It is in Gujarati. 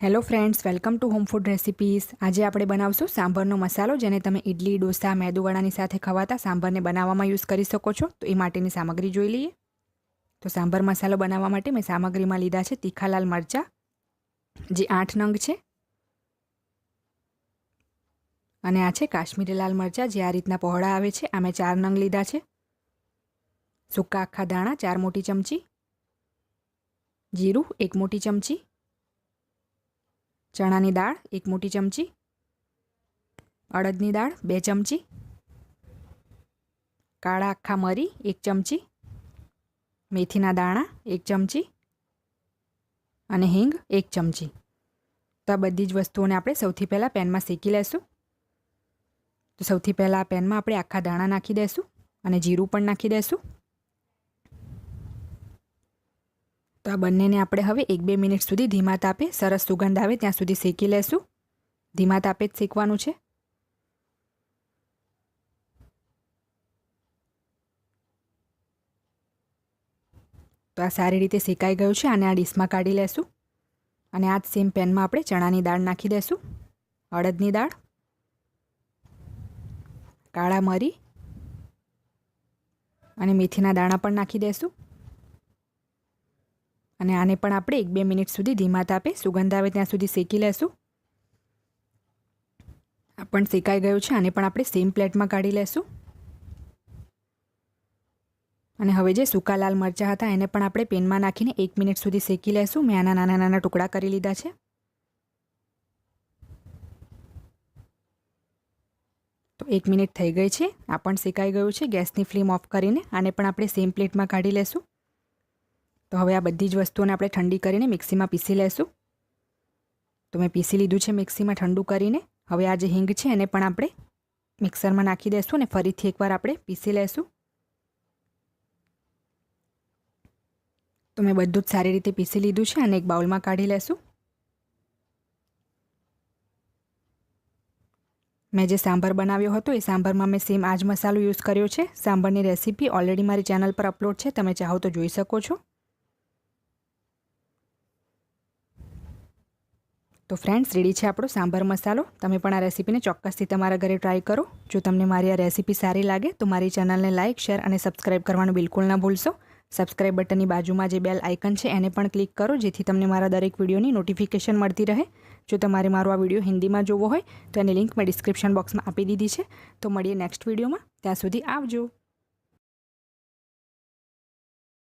Hello friends, welcome to home food recipes. આજે આપણે બનાવશું સાંભરનો મસાલો, જેને તમે ઇડલી, ડોસા, મેદુવડાની સાથે ખવાતા સાંભરને બનાવવામાં યુઝ કરી શકો છો. તો એ માટેની સામગ્રી જોઈ લઈએ. તો સાંભર મસાલો બનાવવા માટે મેં સામગ્રીમાં લીધા છે તીખા લાલ મરચાં, જે 8 નંગ છે, અને આ છે કાશ્મીરી લાલ મરચાં, જે આ રીતના પહોળા આવે છે. આ મેં 4 નંગ લીધા છે. સૂકા આખા દાણા 4 મોટી ચમચી, જીરું 1 મોટી ચમચી, ચણાની દાળ 1 મોટી ચમચી, અડદની દાળ 2 ચમચી, કાળા આખા મરી 1 ચમચી, મેથીના દાણા 1 ચમચી અને હિંગ 1 ચમચી. તો આ બધી જ વસ્તુઓને આપણે સૌથી પહેલાં પેનમાં શેકી લેશું. તો સૌથી પહેલાં આ પેનમાં આપણે આખા દાણા નાખી દઈશું અને જીરું પણ નાખી દઈશું. તો આ બંનેને આપણે હવે 1-2 મિનિટ સુધી ધીમા તાપે સરસ સુગંધ આવે ત્યાં સુધી શેકી લેશું. ધીમા તાપે જ શેકવાનું છે. તો આ સારી રીતે શેકાઈ ગયું છે. આને આ ડીશમાં કાઢી લેશું અને આ જ સેમ પેનમાં આપણે ચણાની દાળ નાખી દઈશું, અડદની દાળ, કાળા મરી અને મેથીના દાણા પણ નાખી દઈશું. અને આને પણ આપણે 1-2 મિનિટ સુધી ધીમા તાપે સુગંધ આવે ત્યાં સુધી શેકી લેશું. આ પણ શેકાઈ ગયું છે. આને પણ આપણે સેમ પ્લેટમાં કાઢી લેશું. અને હવે જે સૂકા લાલ મરચાં હતા એને પણ આપણે પેનમાં નાખીને 1 મિનિટ સુધી શેકી લેશું. મેં આના નાના નાના ટુકડા કરી લીધા છે. તો 1 મિનિટ થઈ ગઈ છે. આ પણ શેકાઈ ગયું છે. ગેસની ફ્લેમ ઓફ કરીને આને પણ આપણે સેમ પ્લેટમાં કાઢી લેશું. તો હવે આ બધી જ વસ્તુઓને આપણે ઠંડી કરીને મિક્સીમાં પીસી લેશું. તો મેં પીસી લીધું છે મિક્સીમાં ઠંડુ કરીને. હવે આ જે હિંગ છે એને પણ આપણે મિક્સરમાં નાખી દઈશું અને ફરીથી એકવાર આપણે પીસી લેશું. તો મેં બધું જ સારી રીતે પીસી લીધું છે અને એક બાઉલમાં કાઢી લેશું. મેં જે સાંભર બનાવ્યો હતો એ સાંભરમાં મેં સેમ આ જ મસાલો યુઝ કર્યો છે. સાંભરની રેસીપી ઓલરેડી મારી ચેનલ પર અપલોડ છે, તમે ચાહો તો જોઈ શકો છો. તો ફ્રેન્ડ્સ, રેડી છે આપણો સાંભર મસાલો. તમે પણ આ રેસીપીને ચોક્કસથી તમારા ઘરે ટ્રાય કરો. જો તમને મારી આ રેસીપી સારી લાગે તો મારી ચેનલને લાઇક, શેર અને સબસ્ક્રાઈબ કરવાનું બિલકુલ ના ભૂલશો. સબસ્ક્રાઈબ બટનની બાજુમાં જે બેલ આઇકન છે એને પણ ક્લિક કરો, જેથી તમને મારા દરેક વિડીયોની નોટિફિકેશન મળતી રહે. જો તમારે મારો આ વિડીયો હિન્દીમાં જોવો હોય તો એની લિંક મેં ડિસ્ક્રિપ્શન બોક્સમાં આપી દીધી છે. તો મળીએ નેક્સ્ટ વિડીયોમાં. ત્યાં સુધી આવજો.